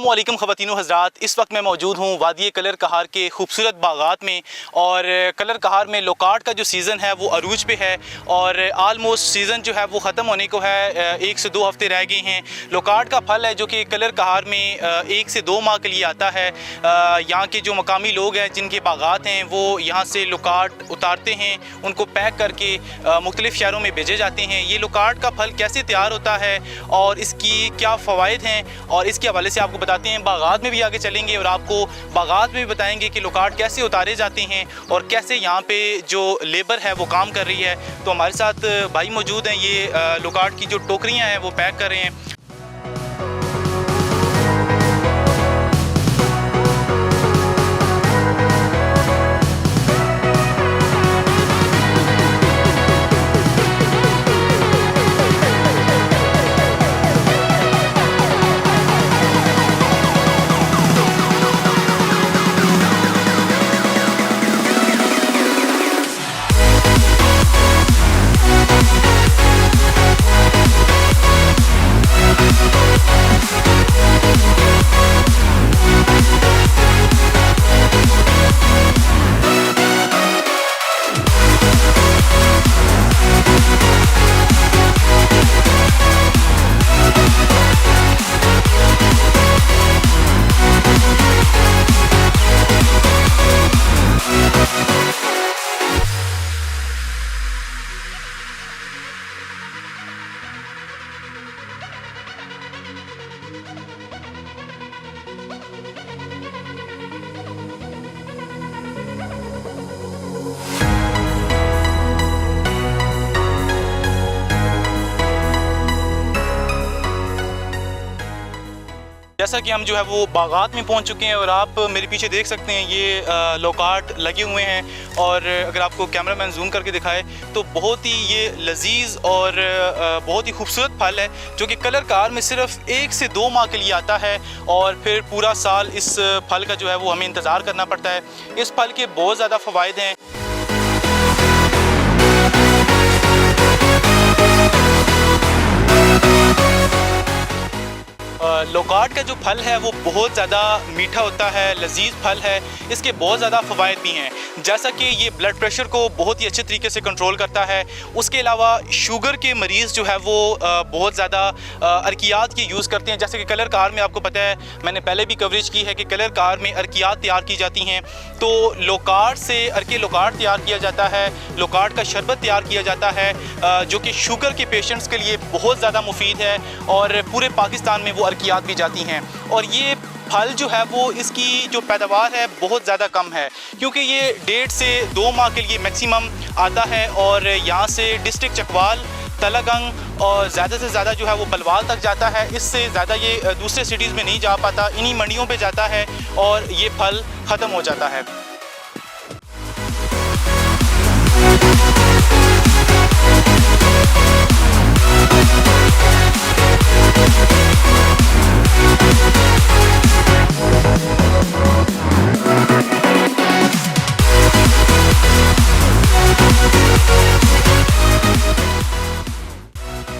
अस्सलामुअलैकुम ख़वातीनो हज़रात। इस वक्त मैं मौजूद हूँ वादी कलर कहार के खूबसूरत बागात में। और कलर कहार में लोकाट का जो सीज़न है वो अरूज पे है और आलमोस्ट सीज़न जो है वो ख़त्म होने को है। 1 से 2 हफ़्ते रह गए हैं। लोकाट का फल है जो कि कलर कहार में 1 से 2 माह के लिए आता है। यहाँ के जो मकामी लोग हैं जिनके बागात हैं वो यहाँ से लोकाट उतारते हैं, उनको पैक करके मुख्तलिफ़ शहरों में भेजे जाते हैं। ये लोकाट का फल कैसे तैयार होता है और इसकी क्या फ़वाइद हैं और इसके हवाले से आपको बताते हैं। बागात में भी आगे चलेंगे और आपको बागात में भी बताएंगे कि लोकाट कैसे उतारे जाते हैं और कैसे यहाँ पे जो लेबर है वो काम कर रही है। तो हमारे साथ भाई मौजूद हैं, ये लोकाट की जो टोकरियाँ हैं वो पैक कर रहे हैं। जैसा कि हम जो है वो बागात में पहुंच चुके हैं और आप मेरे पीछे देख सकते हैं ये लोकाट लगे हुए हैं। और अगर आपको कैमरामैन जूम करके दिखाए तो बहुत ही ये लजीज और बहुत ही खूबसूरत फल है जो कि कलर कहार में सिर्फ 1 से 2 माह के लिए आता है और फिर पूरा साल इस फल का जो है वो हमें इंतज़ार करना पड़ता है। इस फल के बहुत ज़्यादा फ़वाइद हैं। लोकाट का जो फल है वो बहुत ज़्यादा मीठा होता है, लजीज फल है। इसके बहुत ज़्यादा फ़वाइद भी हैं, जैसा कि ये ब्लड प्रेशर को बहुत ही अच्छे तरीके से कंट्रोल करता है। उसके अलावा शुगर के मरीज़ जो है वो बहुत ज़्यादा अर्कियात की यूज़ करते हैं। जैसे कि कलर कहार में आपको पता है, मैंने पहले भी कवरेज की है कि कलर कहार में अर्कियात तैयार की जाती हैं। तो लोकाट से अर्के लोकाट तैयार किया जाता है, लोकाट का शरबत तैयार किया जाता है जो कि शुगर के पेशेंट्स के लिए बहुत ज़्यादा मुफीद है और पूरे पाकिस्तान में वो अर्कियात भी जाती हैं। और ये फल जो है वो इसकी जो पैदावार है बहुत ज़्यादा कम है क्योंकि ये 1.5 से 2 माह के लिए मैक्सिमम आता है और यहाँ से डिस्ट्रिक्ट चकवाल, तलागंग और ज़्यादा से ज़्यादा जो है वो बलवाल तक जाता है। इससे ज़्यादा ये दूसरे सिटीज़ में नहीं जा पाता, इन्हीं मंडियों पे जाता है और ये फल ख़त्म हो जाता है।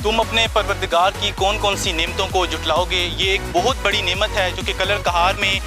तुम अपने परवरदिगार की कौन कौन सी नेमतों को जुटलाओगे, ये एक बहुत बड़ी नेमत है जो कि कलर कहार में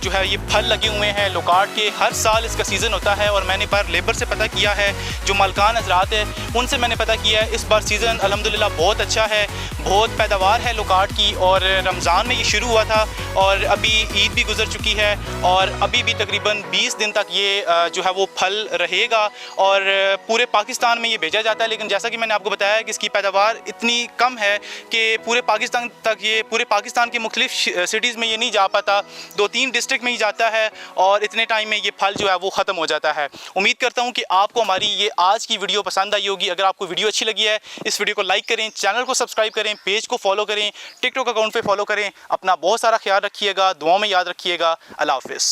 जो है ये फल लगे हुए हैं। लोकाट के हर साल इसका सीज़न होता है और मैंने बार लेबर से पता किया है, जो मालकान हजरात है उनसे मैंने पता किया है, इस बार सीज़न अल्हम्दुलिल्लाह बहुत अच्छा है, बहुत पैदावार है लोकाट की। और रमज़ान में ये शुरू हुआ था और अभी ईद भी गुजर चुकी है और अभी भी तकरीबन 20 दिन तक ये जो है वो फल रहेगा और पूरे पाकिस्तान में ये भेजा जाता है। लेकिन जैसा कि मैंने आपको बताया कि इसकी पैदावार इतनी कम है कि पूरे पाकिस्तान तक, ये पूरे पाकिस्तान के मुख्तलिफ सिटीज़ में ये नहीं जा पाता, 2-3 डिस्ट्रिक्ट में ही जाता है और इतने टाइम में ये फल जो है वो ख़त्म हो जाता है। उम्मीद करता हूँ कि आपको हमारी ये आज की वीडियो पसंद आई होगी। अगर आपको वीडियो अच्छी लगी है, इस वीडियो को लाइक करें, चैनल को सब्सक्राइब करें, पेज को फॉलो करें, टिकटॉक अकाउंट पर फॉलो करें। अपना बहुत सारा ख्याल रखिएगा, दुआओं में याद रखिएगा। अल्लाह हाफ़िज़।